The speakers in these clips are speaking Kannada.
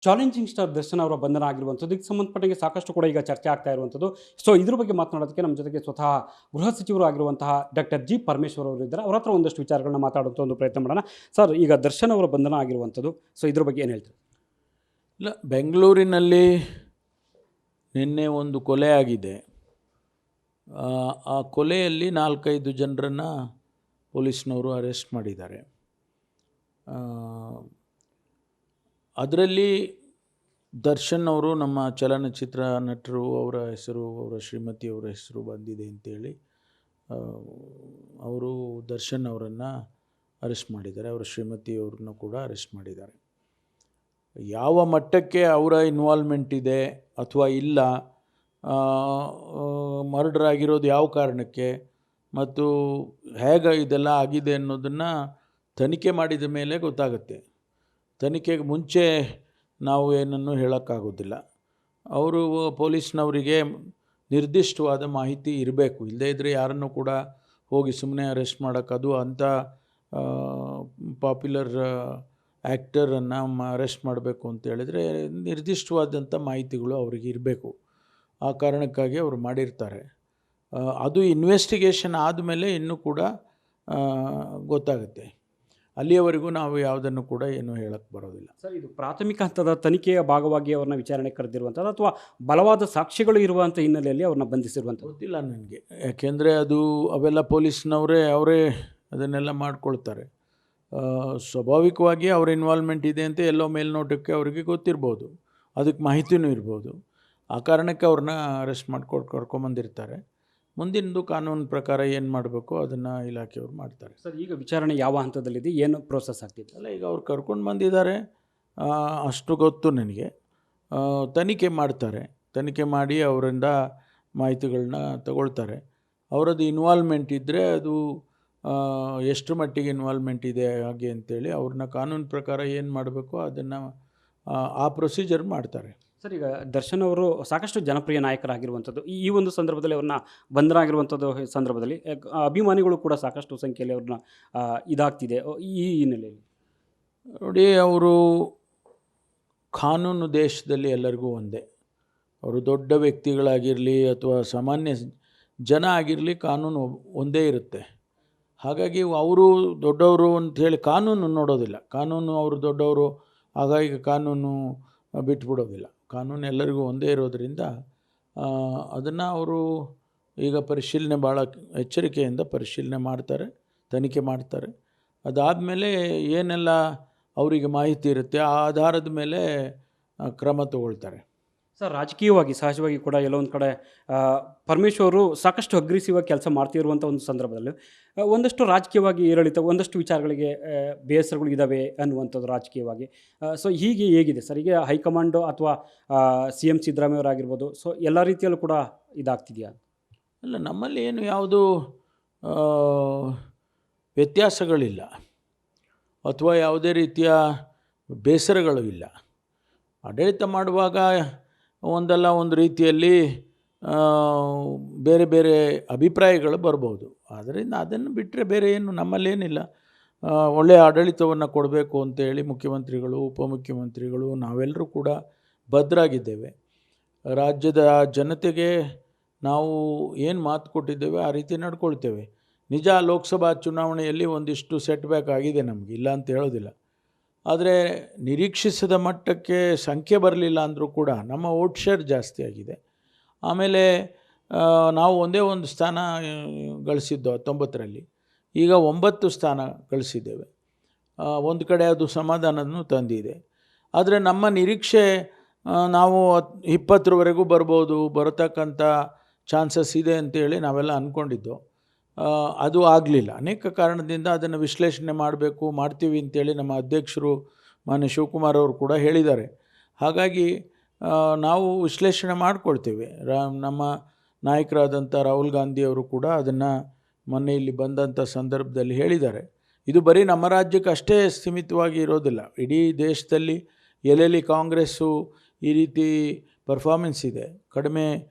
ಚಾಲೆಂಜಿಂಗ್ ಸ್ಟಾರ್ ದರ್ಶನ್ ಅವರ ಬಂಧನ ಆಗಿರುವಂಥದ್ದು ಇದಕ್ಕೆ ಸಂಬಂಧಪಟ್ಟಂಗೆ ಸಾಕಷ್ಟು ಕೂಡ ಈಗ ಚರ್ಚೆ ಆಗ್ತಾ ಇರುವಂಥದ್ದು. ಸೊ ಇದ್ರ ಬಗ್ಗೆ ಮಾತನಾಡೋದಕ್ಕೆ ನಮ್ಮ ಜೊತೆಗೆ ಸ್ವತಃ ಗೃಹ ಸಚಿವರು ಆಗಿರುವಂತಹ ಡಾಕ್ಟರ್ ಜಿ ಪರಮೇಶ್ವರ್ ಅವರು ಇದ್ದಾರೆ. ಅವ್ರ ಹತ್ರ ಒಂದಷ್ಟು ವಿಚಾರಗಳನ್ನ ಮಾತಾಡುವಂಥ ಒಂದು ಪ್ರಯತ್ನ ಮಾಡೋಣ. ಸರ್, ಈಗ ದರ್ಶನ್ ಅವರ ಬಂಧನ ಆಗಿರುವಂಥದ್ದು, ಸೊ ಇದ್ರ ಬಗ್ಗೆ ಏನು ಹೇಳ್ತೀರಿ? ಇಲ್ಲ, ಬೆಂಗಳೂರಿನಲ್ಲಿ ನಿನ್ನೆ ಒಂದು ಕೊಲೆ ಆಗಿದೆ. ಆ ಕೊಲೆಯಲ್ಲಿ 4-5 ಜನರನ್ನು ಪೊಲೀಸ್ನವರು ಅರೆಸ್ಟ್ ಮಾಡಿದ್ದಾರೆ. ಅದರಲ್ಲಿ ದರ್ಶನ್ ಅವರು ನಮ್ಮ ಚಲನಚಿತ್ರ ನಟರು, ಅವರ ಹೆಸರು, ಅವರ ಶ್ರೀಮತಿಯವರ ಹೆಸರು ಬಂದಿದೆ ಅಂತೇಳಿ ಅವರು ದರ್ಶನ್ ಅವರನ್ನು ಅರೆಸ್ಟ್ ಮಾಡಿದ್ದಾರೆ. ಅವರ ಶ್ರೀಮತಿಯವ್ರನ್ನ ಕೂಡ ಅರೆಸ್ಟ್ ಮಾಡಿದ್ದಾರೆ. ಯಾವ ಮಟ್ಟಕ್ಕೆ ಅವರ ಇನ್ವಾಲ್ವ್ಮೆಂಟ್ ಇದೆ ಅಥವಾ ಇಲ್ಲ, ಮರ್ಡರ್ ಆಗಿರೋದು ಯಾವ ಕಾರಣಕ್ಕೆ ಮತ್ತು ಹೇಗೆ ಇದೆಲ್ಲ ಆಗಿದೆ ಅನ್ನೋದನ್ನು ತನಿಖೆ ಮಾಡಿದ ಮೇಲೆ ಗೊತ್ತಾಗುತ್ತೆ. ತನಿಖೆಗೆ ಮುಂಚೆ ನಾವು ಏನನ್ನು ಹೇಳೋಕ್ಕಾಗೋದಿಲ್ಲ. ಅವರು ಪೊಲೀಸ್ನವರಿಗೆ ನಿರ್ದಿಷ್ಟವಾದ ಮಾಹಿತಿ ಇರಬೇಕು. ಇಲ್ಲದೇ ಇದ್ದರೆ ಯಾರನ್ನು ಕೂಡ ಹೋಗಿ ಸುಮ್ಮನೆ ಅರೆಸ್ಟ್ ಮಾಡೋಕ್ಕದು ಅಂಥ ಪಾಪ್ಯುಲರ್ ಆ್ಯಕ್ಟರನ್ನು ಅರೆಸ್ಟ್ ಮಾಡಬೇಕು ಅಂತ ಹೇಳಿದರೆ ನಿರ್ದಿಷ್ಟವಾದಂಥ ಮಾಹಿತಿಗಳು ಅವರಿಗೆ ಇರಬೇಕು. ಆ ಕಾರಣಕ್ಕಾಗಿ ಅವರು ಮಾಡಿರ್ತಾರೆ. ಅದು ಇನ್ವೆಸ್ಟಿಗೇಷನ್ ಆದಮೇಲೆ ಇನ್ನೂ ಕೂಡ ಗೊತ್ತಾಗುತ್ತೆ. ಅಲ್ಲಿಯವರೆಗೂ ನಾವು ಯಾವುದನ್ನು ಕೂಡ ಏನು ಹೇಳಕ್ಕೆ ಬರೋದಿಲ್ಲ. ಸರ್, ಇದು ಪ್ರಾಥಮಿಕ ಹಂತದ ತನಿಖೆಯ ಭಾಗವಾಗಿ ಅವ್ರನ್ನ ವಿಚಾರಣೆ ಕರೆದಿರುವಂಥದ್ದು ಅಥವಾ ಬಲವಾದ ಸಾಕ್ಷಿಗಳು ಇರುವಂಥ ಹಿನ್ನೆಲೆಯಲ್ಲಿ ಅವ್ರನ್ನ ಬಂಧಿಸಿರುವಂಥದ್ದು? ಗೊತ್ತಿಲ್ಲ ನನಗೆ, ಯಾಕೆಂದರೆ ಅದು ಅವೆಲ್ಲ ಅವರೇ ಅದನ್ನೆಲ್ಲ ಮಾಡ್ಕೊಳ್ತಾರೆ. ಸ್ವಾಭಾವಿಕವಾಗಿ ಅವ್ರ ಇನ್ವಾಲ್ವ್ಮೆಂಟ್ ಇದೆ ಅಂತ ಎಲ್ಲೋ ಮೇಲ್ನೋಟಕ್ಕೆ ಅವರಿಗೆ ಗೊತ್ತಿರ್ಬೋದು, ಅದಕ್ಕೆ ಮಾಹಿತಿನೂ ಇರ್ಬೋದು. ಆ ಕಾರಣಕ್ಕೆ ಅವ್ರನ್ನ ಅರೆಸ್ಟ್ ಕರ್ಕೊಂಬಂದಿರ್ತಾರೆ. ಮುಂದಿನದು ಕಾನೂನು ಪ್ರಕಾರ ಏನು ಮಾಡಬೇಕು ಅದನ್ನು ಇಲಾಖೆಯವರು ಮಾಡ್ತಾರೆ. ಸರ್, ಈಗ ವಿಚಾರಣೆ ಯಾವ ಹಂತದಲ್ಲಿದೆ, ಏನು ಪ್ರೋಸೆಸ್ ಆಗ್ತಿದೆ? ಅಲ್ಲ, ಈಗ ಅವ್ರು ಕರ್ಕೊಂಡು ಬಂದಿದ್ದಾರೆ, ಅಷ್ಟು ಗೊತ್ತು ನನಗೆ. ತನಿಖೆ ಮಾಡ್ತಾರೆ, ತನಿಖೆ ಮಾಡಿ ಅವರಿಂದ ಮಾಹಿತಿಗಳನ್ನ ತಗೊಳ್ತಾರೆ. ಅವರದ್ದು ಇನ್ವಾಲ್ವ್ಮೆಂಟ್ ಇದ್ದರೆ ಅದು ಎಷ್ಟು ಮಟ್ಟಿಗೆ ಇನ್ವಾಲ್ವ್ಮೆಂಟ್ ಇದೆ ಹಾಗೆ ಅಂತೇಳಿ ಅವ್ರನ್ನ ಕಾನೂನು ಪ್ರಕಾರ ಏನು ಮಾಡಬೇಕು ಅದನ್ನು ಆ ಪ್ರೊಸೀಜರ್ ಮಾಡ್ತಾರೆ. ಸರ್, ಈಗ ದರ್ಶನ್ ಅವರು ಸಾಕಷ್ಟು ಜನಪ್ರಿಯ ನಾಯಕರಾಗಿರುವಂಥದ್ದು. ಈ ಒಂದು ಸಂದರ್ಭದಲ್ಲಿ ಅವ್ರನ್ನ ಬಂಧನ ಆಗಿರುವಂಥದ್ದು ಸಂದರ್ಭದಲ್ಲಿ ಅಭಿಮಾನಿಗಳು ಕೂಡ ಸಾಕಷ್ಟು ಸಂಖ್ಯೆಯಲ್ಲಿ ಅವ್ರನ್ನ ಇದಾಗ್ತಿದೆ. ಈ ಹಿನ್ನೆಲೆಯಲ್ಲಿ ನೋಡಿ, ಅವರು ಕಾನೂನು ದೇಶದಲ್ಲಿ ಎಲ್ಲರಿಗೂ ಒಂದೇ. ಅವರು ದೊಡ್ಡ ವ್ಯಕ್ತಿಗಳಾಗಿರಲಿ ಅಥವಾ ಸಾಮಾನ್ಯ ಜನ ಆಗಿರಲಿ, ಕಾನೂನು ಒಂದೇ ಇರುತ್ತೆ. ಹಾಗಾಗಿ ಅವರು ದೊಡ್ಡವರು ಅಂಥೇಳಿ ಕಾನೂನು ನೋಡೋದಿಲ್ಲ. ಕಾನೂನು ಅವರು ದೊಡ್ಡವರು ಹಾಗಾಗಿ ಕಾನೂನು ಬಿಟ್ಬಿಡೋದಿಲ್ಲ. ಕಾನೂನು ಎಲ್ಲರಿಗೂ ಒಂದೇ ಇರೋದರಿಂದ ಅದನ್ನು ಅವರು ಈಗ ಪರಿಶೀಲನೆ ಭಾಳ ಎಚ್ಚರಿಕೆಯಿಂದ ಪರಿಶೀಲನೆ ಮಾಡ್ತಾರೆ, ತನಿಖೆ ಮಾಡ್ತಾರೆ. ಅದಾದಮೇಲೆ ಏನೆಲ್ಲ ಅವರಿಗೆ ಮಾಹಿತಿ ಇರುತ್ತೆ ಆ ಆಧಾರದ ಮೇಲೆ ಕ್ರಮ ತಗೊಳ್ತಾರೆ. ಸರ್, ರಾಜಕೀಯವಾಗಿ ಸಹಜವಾಗಿ ಕೂಡ ಎಲ್ಲೊಂದು ಕಡೆ ಪರಮೇಶ್ವರು ಸಾಕಷ್ಟು ಅಗ್ರೆಸಿವ್ ಆಗಿ ಕೆಲಸ ಮಾಡ್ತಿರುವಂಥ ಒಂದು ಸಂದರ್ಭದಲ್ಲಿ ಒಂದಷ್ಟು ರಾಜಕೀಯವಾಗಿ ಏರಿಳಿತ, ಒಂದಷ್ಟು ವಿಚಾರಗಳಿಗೆ ಬೇಸರಗಳು ಇದ್ದಾವೆ ಅನ್ನುವಂಥದ್ದು ರಾಜಕೀಯವಾಗಿ. ಸೊ ಹೀಗೆ ಹೇಗಿದೆ ಸರ್, ಈಗ ಹೈಕಮಾಂಡು ಅಥವಾ CM ಸಿದ್ದರಾಮಯ್ಯ ಅವರಾಗಿರ್ಬೋದು, ಸೊ ಎಲ್ಲ ರೀತಿಯಲ್ಲೂ ಕೂಡ ಇದಾಗ್ತಿದೆಯಾ? ಅಲ್ಲ, ನಮ್ಮಲ್ಲಿ ಏನು ಯಾವುದು ವ್ಯತ್ಯಾಸಗಳಿಲ್ಲ ಅಥವಾ ಯಾವುದೇ ರೀತಿಯ ಬೇಸರಗಳು ಇಲ್ಲ. ಆಡಳಿತ ಮಾಡುವಾಗ ಒಂದಲ್ಲ ಒಂದು ರೀತಿಯಲ್ಲಿ ಬೇರೆ ಬೇರೆ ಅಭಿಪ್ರಾಯಗಳು ಬರ್ಬೋದು. ಆದ್ದರಿಂದ ಅದನ್ನು ಬಿಟ್ಟರೆ ಬೇರೆ ಏನು ನಮ್ಮಲ್ಲೇನಿಲ್ಲ. ಒಳ್ಳೆಯ ಆಡಳಿತವನ್ನು ಕೊಡಬೇಕು ಅಂತೇಳಿ ಮುಖ್ಯಮಂತ್ರಿಗಳು, ಉಪಮುಖ್ಯಮಂತ್ರಿಗಳು, ನಾವೆಲ್ಲರೂ ಕೂಡ ಬದ್ಧರಾಗಿದ್ದೇವೆ. ರಾಜ್ಯದ ಜನತೆಗೆ ನಾವು ಏನು ಮಾತು ಕೊಟ್ಟಿದ್ದೇವೆ ಆ ರೀತಿ ನಡ್ಕೊಳ್ತೇವೆ. ನಿಜ, ಲೋಕಸಭಾ ಚುನಾವಣೆಯಲ್ಲಿ ಒಂದಿಷ್ಟು ಸೆಟ್ ಬ್ಯಾಕ್ ಆಗಿದೆ ನಮಗೆ, ಇಲ್ಲ ಅಂತ ಹೇಳೋದಿಲ್ಲ. ಆದರೆ ನಿರೀಕ್ಷಿಸಿದ ಮಟ್ಟಕ್ಕೆ ಸಂಖ್ಯೆ ಬರಲಿಲ್ಲ ಅಂದರೂ ಕೂಡ ನಮ್ಮ ವೋಟ್ ಶೇರ್ ಜಾಸ್ತಿ ಆಗಿದೆ. ಆಮೇಲೆ ನಾವು ಒಂದೇ ಒಂದು ಸ್ಥಾನ ಗಳಿಸಿದ್ದು 19ರಲ್ಲಿ, ಈಗ 9 ಸ್ಥಾನ ಗಳಿಸಿದ್ದೇವೆ. ಒಂದು ಕಡೆ ಅದು ಸಮಾಧಾನನೂ ತಂದಿದೆ. ಆದರೆ ನಮ್ಮ ನಿರೀಕ್ಷೆ ನಾವು 20ರವರೆಗೂ ಬರತಕ್ಕಂಥ ಚಾನ್ಸಸ್ ಇದೆ ಅಂತೇಳಿ ನಾವೆಲ್ಲ ಅಂದ್ಕೊಂಡಿದ್ದು. ಅದು ಆಗಲಿಲ್ಲ. ಅನೇಕ ಕಾರಣದಿಂದ ಅದನ್ನು ವಿಶ್ಲೇಷಣೆ ಮಾಡ್ತೀವಿ ಅಂತೇಳಿ ನಮ್ಮ ಅಧ್ಯಕ್ಷರು ಮಾನ್ಯ ಶಿವಕುಮಾರ್ ಅವರು ಕೂಡ ಹೇಳಿದ್ದಾರೆ. ಹಾಗಾಗಿ ನಾವು ವಿಶ್ಲೇಷಣೆ ಮಾಡ್ಕೊಳ್ತೇವೆ. ನಮ್ಮ ನಾಯಕರಾದಂಥ ರಾಹುಲ್ ಗಾಂಧಿಯವರು ಕೂಡ ಅದನ್ನು ಮೊನ್ನೆ ಇಲ್ಲಿ ಬಂದಂಥ ಸಂದರ್ಭದಲ್ಲಿ ಹೇಳಿದ್ದಾರೆ. ಇದು ಬರೀ ನಮ್ಮ ರಾಜ್ಯಕ್ಕೆ ಅಷ್ಟೇ ಸೀಮಿತವಾಗಿ ಇರೋದಿಲ್ಲ. ಇಡೀ ದೇಶದಲ್ಲಿ ಎಲ್ಲೆಲ್ಲಿ ಕಾಂಗ್ರೆಸ್ಸು ಈ ರೀತಿ ಪರ್ಫಾರ್ಮೆನ್ಸ್ ಇದೆ, ಕಡಿಮೆ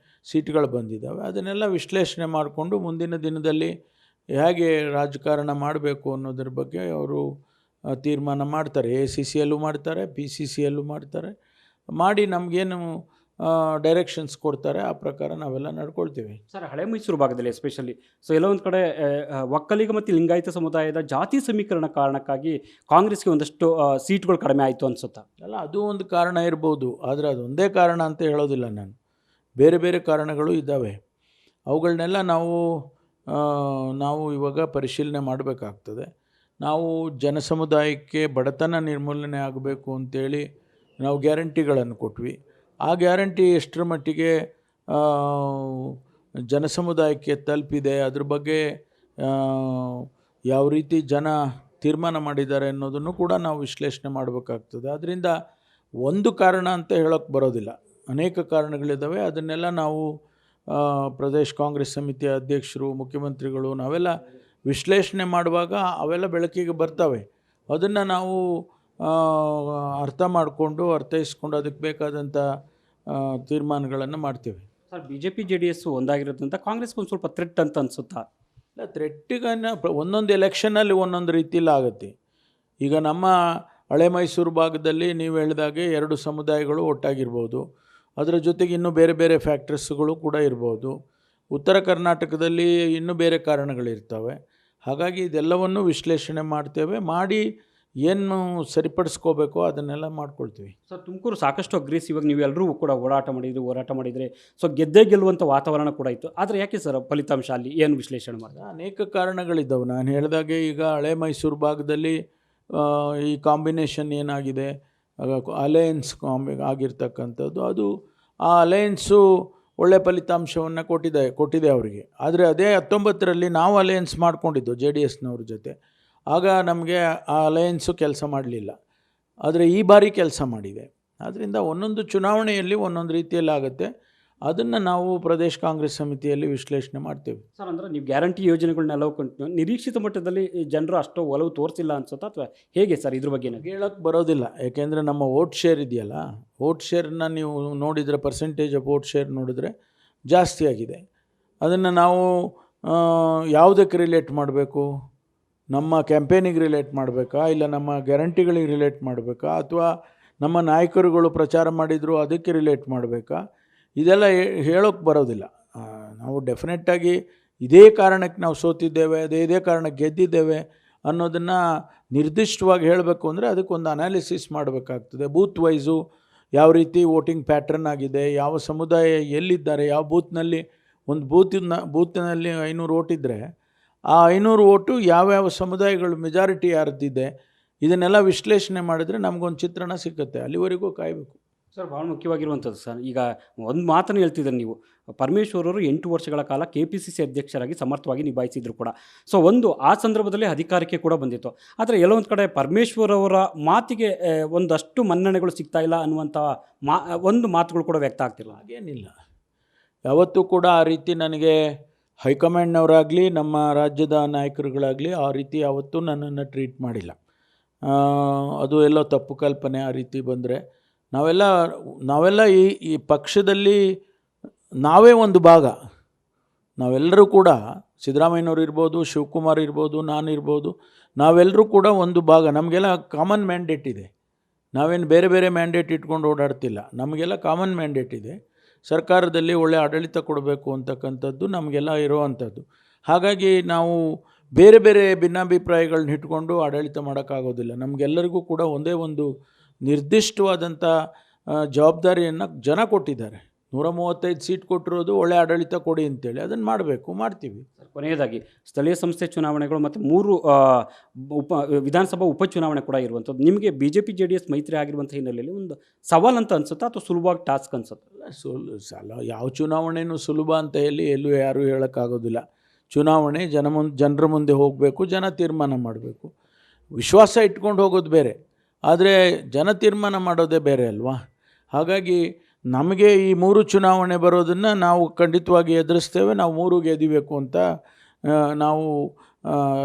ಸೀಟ್ಗಳು ಬಂದಿದ್ದಾವೆ, ಅದನ್ನೆಲ್ಲ ವಿಶ್ಲೇಷಣೆ ಮಾಡಿಕೊಂಡು ಮುಂದಿನ ದಿನದಲ್ಲಿ ಹೇಗೆ ರಾಜಕಾರಣ ಮಾಡಬೇಕು ಅನ್ನೋದ್ರ ಬಗ್ಗೆ ಅವರು ತೀರ್ಮಾನ ಮಾಡ್ತಾರೆ. ACCಯಲ್ಲೂ ಮಾಡ್ತಾರೆ, PCCಯಲ್ಲೂ ಮಾಡ್ತಾರೆ. ಮಾಡಿ ನಮಗೇನು ಡೈರೆಕ್ಷನ್ಸ್ ಕೊಡ್ತಾರೆ ಆ ಪ್ರಕಾರ ನಾವೆಲ್ಲ ನಡ್ಕೊಳ್ತೀವಿ. ಸರ್, ಹಳೆ ಮೈಸೂರು ಭಾಗದಲ್ಲಿ ಎಸ್ಪೆಷಲಿ ಸೊ ಎಲ್ಲ ಒಂದು ಕಡೆ ಒಕ್ಕಲಿಗ ಮತ್ತು ಲಿಂಗಾಯತ ಸಮುದಾಯದ ಜಾತಿ ಸಮೀಕರಣ ಕಾರಣಕ್ಕಾಗಿ ಕಾಂಗ್ರೆಸ್ಗೆ ಒಂದಷ್ಟು ಸೀಟ್ಗಳು ಕಡಿಮೆ ಆಯಿತು ಅನಿಸುತ್ತಾ? ಅಲ್ಲ, ಅದು ಒಂದು ಕಾರಣ ಇರ್ಬೋದು, ಆದರೆ ಅದೊಂದೇ ಕಾರಣ ಅಂತ ಹೇಳೋದಿಲ್ಲ ನಾನು. ಬೇರೆ ಬೇರೆ ಕಾರಣಗಳು ಇದ್ದಾವೆ. ಅವುಗಳನ್ನೆಲ್ಲ ನಾವು ಇವಾಗ ಪರಿಶೀಲನೆ ಮಾಡಬೇಕಾಗ್ತದೆ. ನಾವು ಜನಸಮುದಾಯಕ್ಕೆ ಬಡತನ ನಿರ್ಮೂಲನೆ ಆಗಬೇಕು ಅಂತೇಳಿ ನಾವು ಗ್ಯಾರಂಟಿಗಳನ್ನು ಕೊಟ್ವಿ. ಆ ಗ್ಯಾರಂಟಿ ಎಷ್ಟರ ಮಟ್ಟಿಗೆ ಜನಸಮುದಾಯಕ್ಕೆ ತಲುಪಿದೆ, ಅದ್ರ ಬಗ್ಗೆ ಯಾವ ರೀತಿ ಜನ ತೀರ್ಮಾನ ಮಾಡಿದ್ದಾರೆ ಅನ್ನೋದನ್ನು ಕೂಡ ನಾವು ವಿಶ್ಲೇಷಣೆ ಮಾಡಬೇಕಾಗ್ತದೆ. ಅದರಿಂದ ಒಂದು ಕಾರಣ ಅಂತ ಹೇಳೋಕ್ಕೆ ಬರೋದಿಲ್ಲ, ಅನೇಕ ಕಾರಣಗಳಿದ್ದಾವೆ. ಅದನ್ನೆಲ್ಲ ನಾವು ಪ್ರದೇಶ್ ಕಾಂಗ್ರೆಸ್ ಸಮಿತಿಯ ಅಧ್ಯಕ್ಷರು, ಮುಖ್ಯಮಂತ್ರಿಗಳು ನಾವೆಲ್ಲ ವಿಶ್ಲೇಷಣೆ ಮಾಡುವಾಗ ಅವೆಲ್ಲ ಬೆಳಕಿಗೆ ಬರ್ತವೆ. ಅದನ್ನು ನಾವು ಅರ್ಥೈಸ್ಕೊಂಡು ಅದಕ್ಕೆ ಬೇಕಾದಂಥ ತೀರ್ಮಾನಗಳನ್ನು ಮಾಡ್ತೀವಿ. ಸರ್, BJP JDS ಒಂದಾಗಿರೋದ್ರಿಂದ ಕಾಂಗ್ರೆಸ್ಗೆ ಒಂದು ಸ್ವಲ್ಪ ಥ್ರೆಟ್ ಅಂತ ಅನಿಸುತ್ತಾ? ಇಲ್ಲ, ಥ್ರೆಟ್ಟಿಗನ್ನು ಒಂದೊಂದು ಎಲೆಕ್ಷನಲ್ಲಿ ಒಂದೊಂದು ರೀತಿಯಲ್ಲಿ ಆಗುತ್ತೆ. ಈಗ ನಮ್ಮ ಹಳೆ ಮೈಸೂರು ಭಾಗದಲ್ಲಿ ನೀವು ಹೇಳಿದಾಗೆ 2 ಸಮುದಾಯಗಳು ಒಟ್ಟಾಗಿರ್ಬೋದು, ಅದರ ಜೊತೆಗೆ ಇನ್ನೂ ಬೇರೆ ಬೇರೆ ಫ್ಯಾಕ್ಟರ್ಸ್ಗಳು ಕೂಡ ಇರ್ಬೋದು. ಉತ್ತರ ಕರ್ನಾಟಕದಲ್ಲಿ ಇನ್ನೂ ಬೇರೆ ಕಾರಣಗಳಿರ್ತವೆ. ಹಾಗಾಗಿ ಇದೆಲ್ಲವನ್ನು ವಿಶ್ಲೇಷಣೆ ಮಾಡ್ತೇವೆ, ಮಾಡಿ ಏನು ಸರಿಪಡಿಸ್ಕೋಬೇಕೋ ಅದನ್ನೆಲ್ಲ ಮಾಡ್ಕೊಳ್ತೀವಿ. ಸರ್, ತುಮಕೂರು ಸಾಕಷ್ಟು ಅಗ್ರೆಸಿವ್ ಆಗಿ ನೀವೆಲ್ಲರೂ ಕೂಡ ಹೋರಾಟ ಮಾಡಿದರೆ ಸೊ ಗೆಲ್ಲುವಂಥ ವಾತಾವರಣ ಕೂಡ ಇತ್ತು. ಆದರೆ ಯಾಕೆ ಸರ್ ಫಲಿತಾಂಶ ಅಲ್ಲಿ ಏನು ವಿಶ್ಲೇಷಣೆ ಮಾಡಿದೆ? ಅನೇಕ ಕಾರಣಗಳಿದ್ದಾವೆ. ನಾನು ಹೇಳಿದಾಗೆ ಈಗ ಹಳೆ ಮೈಸೂರು ಭಾಗದಲ್ಲಿ ಈ ಕಾಂಬಿನೇಷನ್ ಏನಾಗಿದೆ, ಅಲಯನ್ಸ್ ಆಗಿರ್ತಕ್ಕಂಥದ್ದು, ಅದು ಆ ಅಲಯನ್ಸು ಒಳ್ಳೆ ಫಲಿತಾಂಶವನ್ನು ಕೊಟ್ಟಿದೆ ಅವರಿಗೆ. ಆದರೆ ಅದೇ 19ರಲ್ಲಿ ನಾವು ಅಲಯನ್ಸ್ ಮಾಡಿಕೊಂಡಿದ್ದು JDSನವ್ರ ಜೊತೆ. ಆಗ ನಮಗೆ ಆ ಅಲಯನ್ಸು ಕೆಲಸ ಮಾಡಲಿಲ್ಲ, ಆದರೆ ಈ ಬಾರಿ ಕೆಲಸ ಮಾಡಿದೆ. ಆದ್ದರಿಂದ ಒಂದೊಂದು ಚುನಾವಣೆಯಲ್ಲಿ ಒಂದೊಂದು ರೀತಿಯಲ್ಲಿ ಆಗುತ್ತೆ. ಅದನ್ನು ನಾವು ಪ್ರದೇಶ್ ಕಾಂಗ್ರೆಸ್ ಸಮಿತಿಯಲ್ಲಿ ವಿಶ್ಲೇಷಣೆ ಮಾಡ್ತೇವೆ. ಸರ್, ಅಂದರೆ ನೀವು ಗ್ಯಾರಂಟಿ ಯೋಜನೆಗಳನ್ನೆಲ್ಲ ನಿರೀಕ್ಷಿತ ಮಟ್ಟದಲ್ಲಿ ಜನರು ಅಷ್ಟು ಒಲವು ತೋರಿಸಿಲ್ಲ ಅನ್ಸುತ್ತಾ, ಅಥವಾ ಹೇಗೆ ಸರ್ ಇದ್ರ ಬಗ್ಗೆ? ಹೇಳೋಕ್ಕೆ ಬರೋದಿಲ್ಲ, ಯಾಕೆಂದರೆ ನಮ್ಮ ವೋಟ್ ಶೇರ್ ಇದೆಯಲ್ಲ, ವೋಟ್ ಶೇರನ್ನ ನೀವು ನೋಡಿದರೆ, ಪರ್ಸೆಂಟೇಜ್ ಆಫ್ ವೋಟ್ ಶೇರ್ ನೋಡಿದ್ರೆ ಜಾಸ್ತಿ ಆಗಿದೆ. ಅದನ್ನು ನಾವು ಯಾವುದಕ್ಕೆ ರಿಲೇಟ್ ಮಾಡಬೇಕು? ನಮ್ಮ ಕ್ಯಾಂಪೇನಿಗೆ ರಿಲೇಟ್ ಮಾಡಬೇಕಾ, ಇಲ್ಲ ನಮ್ಮ ಗ್ಯಾರಂಟಿಗಳಿಗೆ ರಿಲೇಟ್ ಮಾಡಬೇಕಾ, ಅಥವಾ ನಮ್ಮ ನಾಯಕರುಗಳು ಪ್ರಚಾರ ಮಾಡಿದರು ಅದಕ್ಕೆ ರಿಲೇಟ್ ಮಾಡಬೇಕಾ? ಇದೆಲ್ಲ ಹೇಳೋಕ್ಕೆ ಬರೋದಿಲ್ಲ. ನಾವು ಡೆಫಿನೆಟ್ಟಾಗಿ ಇದೇ ಕಾರಣಕ್ಕೆ ನಾವು ಸೋತಿದ್ದೇವೆ, ಇದೇ ಕಾರಣಕ್ಕೆ ಗೆದ್ದಿದ್ದೇವೆ ಅನ್ನೋದನ್ನು ನಿರ್ದಿಷ್ಟವಾಗಿ ಹೇಳಬೇಕು ಅಂದರೆ ಅದಕ್ಕೊಂದು ಅನಾಲಿಸಿಸ್ ಮಾಡಬೇಕಾಗ್ತದೆ. ಬೂತ್ ವೈಸು ಯಾವ ರೀತಿ ವೋಟಿಂಗ್ ಪ್ಯಾಟ್ರನ್ ಆಗಿದೆ, ಯಾವ ಸಮುದಾಯ ಎಲ್ಲಿದ್ದಾರೆ, ಯಾವ ಬೂತ್ನಲ್ಲಿ, ಒಂದು ಬೂತ್ನಲ್ಲಿ 500 ವೋಟ್ ಇದ್ದರೆ ಆ 500 ವೋಟು ಯಾವ್ಯಾವ ಸಮುದಾಯಗಳು ಮೆಜಾರಿಟಿ ಯಾರ್ದಿದೆ, ಇದನ್ನೆಲ್ಲ ವಿಶ್ಲೇಷಣೆ ಮಾಡಿದರೆ ನಮಗೊಂದು ಚಿತ್ರಣ ಸಿಕ್ಕುತ್ತೆ. ಅಲ್ಲಿವರೆಗೂ ಕಾಯಬೇಕು. ಸರ್, ಭಾಳ ಮುಖ್ಯವಾಗಿರುವಂಥದ್ದು ಸರ್, ಈಗ ಒಂದು ಮಾತನ್ನು ಹೇಳ್ತಿದ್ದಾರೆ ನೀವು, ಪರಮೇಶ್ವರ್ ಅವರು 8 ವರ್ಷಗಳ ಕಾಲ KPCC ಅಧ್ಯಕ್ಷರಾಗಿ ಸಮರ್ಥವಾಗಿ ನಿಭಾಯಿಸಿದ್ರು ಕೂಡ. ಸೊ ಆ ಸಂದರ್ಭದಲ್ಲಿ ಅಧಿಕಾರಕ್ಕೆ ಕೂಡ ಬಂದಿತ್ತು. ಆದರೆ ಎಲ್ಲೊಂದು ಕಡೆ ಪರಮೇಶ್ವರ್ ಅವರ ಮಾತಿಗೆ ಒಂದಷ್ಟು ಮನ್ನಣೆಗಳು ಸಿಗ್ತಾ ಇಲ್ಲ ಅನ್ನುವಂಥ ಮಾತುಗಳು ಕೂಡ ವ್ಯಕ್ತ ಆಗ್ತಿಲ್ಲ. ಹಾಗೇನಿಲ್ಲ, ಯಾವತ್ತೂ ಕೂಡ ಆ ರೀತಿ ನನಗೆ ಹೈಕಮಾಂಡ್ನವರಾಗಲಿ ನಮ್ಮ ರಾಜ್ಯದ ನಾಯಕರುಗಳಾಗಲಿ ಆ ರೀತಿ ಯಾವತ್ತೂ ನನ್ನನ್ನು ಟ್ರೀಟ್ ಮಾಡಿಲ್ಲ. ಅದು ಎಲ್ಲೋ ತಪ್ಪು ಕಲ್ಪನೆ. ಆ ರೀತಿ ಬಂದರೆ ನಾವೆಲ್ಲ ಈ ಪಕ್ಷದಲ್ಲಿ ನಾವೇ ಒಂದು ಭಾಗ. ನಾವೆಲ್ಲರೂ ಕೂಡ, ಸಿದ್ದರಾಮಯ್ಯನವ್ರು ಇರ್ಬೋದು, ಶಿವಕುಮಾರ್ ಇರ್ಬೋದು, ನಾನಿರ್ಬೋದು, ನಾವೆಲ್ಲರೂ ಕೂಡ ಒಂದು ಭಾಗ. ನಮಗೆಲ್ಲ ಕಾಮನ್ ಮ್ಯಾಂಡೇಟ್ ಇದೆ. ನಾವೇನು ಬೇರೆ ಬೇರೆ ಮ್ಯಾಂಡೇಟ್ ಇಟ್ಕೊಂಡು ಓಡಾಡ್ತಿಲ್ಲ. ನಮಗೆಲ್ಲ ಕಾಮನ್ ಮ್ಯಾಂಡೇಟ್ ಇದೆ. ಸರ್ಕಾರದಲ್ಲಿ ಒಳ್ಳೆ ಆಡಳಿತ ಕೊಡಬೇಕು ಅಂತಕ್ಕಂಥದ್ದು ನಮಗೆಲ್ಲ ಇರುವಂಥದ್ದು. ಹಾಗಾಗಿ ನಾವು ಬೇರೆ ಬೇರೆ ಭಿನ್ನಾಭಿಪ್ರಾಯಗಳನ್ನ ಇಟ್ಕೊಂಡು ಆಡಳಿತ ಮಾಡೋಕ್ಕಾಗೋದಿಲ್ಲ. ನಮಗೆಲ್ಲರಿಗೂ ಕೂಡ ಒಂದೇ ಒಂದು ನಿರ್ದಿಷ್ಟವಾದಂಥ ಜವಾಬ್ದಾರಿಯನ್ನು ಜನ ಕೊಟ್ಟಿದ್ದಾರೆ. 135 ಸೀಟ್ ಕೊಟ್ಟಿರೋದು ಒಳ್ಳೆ ಆಡಳಿತ ಕೊಡಿ ಅಂತೇಳಿ, ಅದನ್ನು ಮಾಡ್ತೀವಿ. ಕೊನೆಯದಾಗಿ ಸ್ಥಳೀಯ ಸಂಸ್ಥೆ ಚುನಾವಣೆಗಳು ಮತ್ತು 3 ವಿಧಾನಸಭಾ ಉಪಚುನಾವಣೆ ಕೂಡ ಇರುವಂಥದ್ದು. ನಿಮಗೆ BJP JDS ಮೈತ್ರಿ ಆಗಿರುವಂಥ ಹಿನ್ನೆಲೆಯಲ್ಲಿ ಒಂದು ಸವಾಲು ಅಂತ ಅನಿಸುತ್ತಾ, ಅಥವಾ ಸುಲಭವಾಗಿ ಟಾಸ್ಕ್ ಅನಿಸುತ್ತೆ? ಯಾವ ಚುನಾವಣೆಯೂ ಸುಲಭ ಅಂತ ಎಲ್ಲೂ ಯಾರೂ ಹೇಳೋಕ್ಕಾಗೋದಿಲ್ಲ. ಚುನಾವಣೆ ಜನರ ಮುಂದೆ ಹೋಗಬೇಕು, ಜನ ತೀರ್ಮಾನ ಮಾಡಬೇಕು. ವಿಶ್ವಾಸ ಇಟ್ಕೊಂಡು ಹೋಗೋದು ಬೇರೆ, ಆದರೆ ಜನ ತೀರ್ಮಾನ ಮಾಡೋದೇ ಬೇರೆ ಅಲ್ವಾ? ಹಾಗಾಗಿ ನಮಗೆ ಈ 3 ಚುನಾವಣೆ ಬರೋದನ್ನು ನಾವು ಖಂಡಿತವಾಗಿ ಎದುರಿಸ್ತೇವೆ. ನಾವು 3 ಗೆದಿಬೇಕು ಅಂತ ನಾವು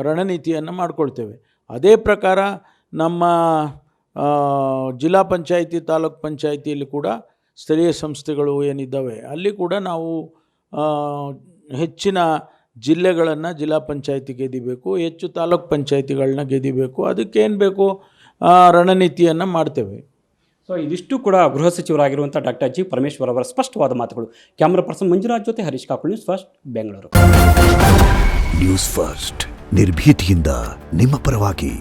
ರಣನೀತಿಯನ್ನು ಮಾಡ್ಕೊಳ್ತೇವೆ. ಅದೇ ಪ್ರಕಾರ ನಮ್ಮ ಜಿಲ್ಲಾ ಪಂಚಾಯಿತಿ, ತಾಲೂಕು ಪಂಚಾಯಿತಿಯಲ್ಲಿ ಕೂಡ ಸ್ಥಳೀಯ ಸಂಸ್ಥೆಗಳು ಏನಿದ್ದಾವೆ ಅಲ್ಲಿ ಕೂಡ ನಾವು ಹೆಚ್ಚಿನ ಜಿಲ್ಲೆಗಳನ್ನು ಜಿಲ್ಲಾ ಪಂಚಾಯಿತಿ ಗೆದಿಬೇಕು, ಹೆಚ್ಚು ತಾಲೂಕು ಪಂಚಾಯಿತಿಗಳನ್ನ ಗೆದಿಬೇಕು. ಅದಕ್ಕೇನು ಬೇಕು ರಣನೀತಿಯನ್ನು ಮಾಡ್ತೇವೆ. ಸೊ ಇದಿಷ್ಟು ಕೂಡ ಗೃಹ ಸಚಿವರಾಗಿರುವಂಥ ಡಾಕ್ಟರ್ ಜಿ ಪರಮೇಶ್ವರ್ ಅವರ ಸ್ಪಷ್ಟವಾದ ಮಾತುಗಳು. ಕ್ಯಾಮ್ರಾ ಪರ್ಸನ್ ಮಂಜುನಾಥ್ ಜೊತೆ ಹರೀಶ್ ಕಾಕುಳ್, news first Bengaluru. News first ನಿರ್ಭೀತಿಯಿಂದ ನಿಮ್ಮ ಪರವಾಗಿ.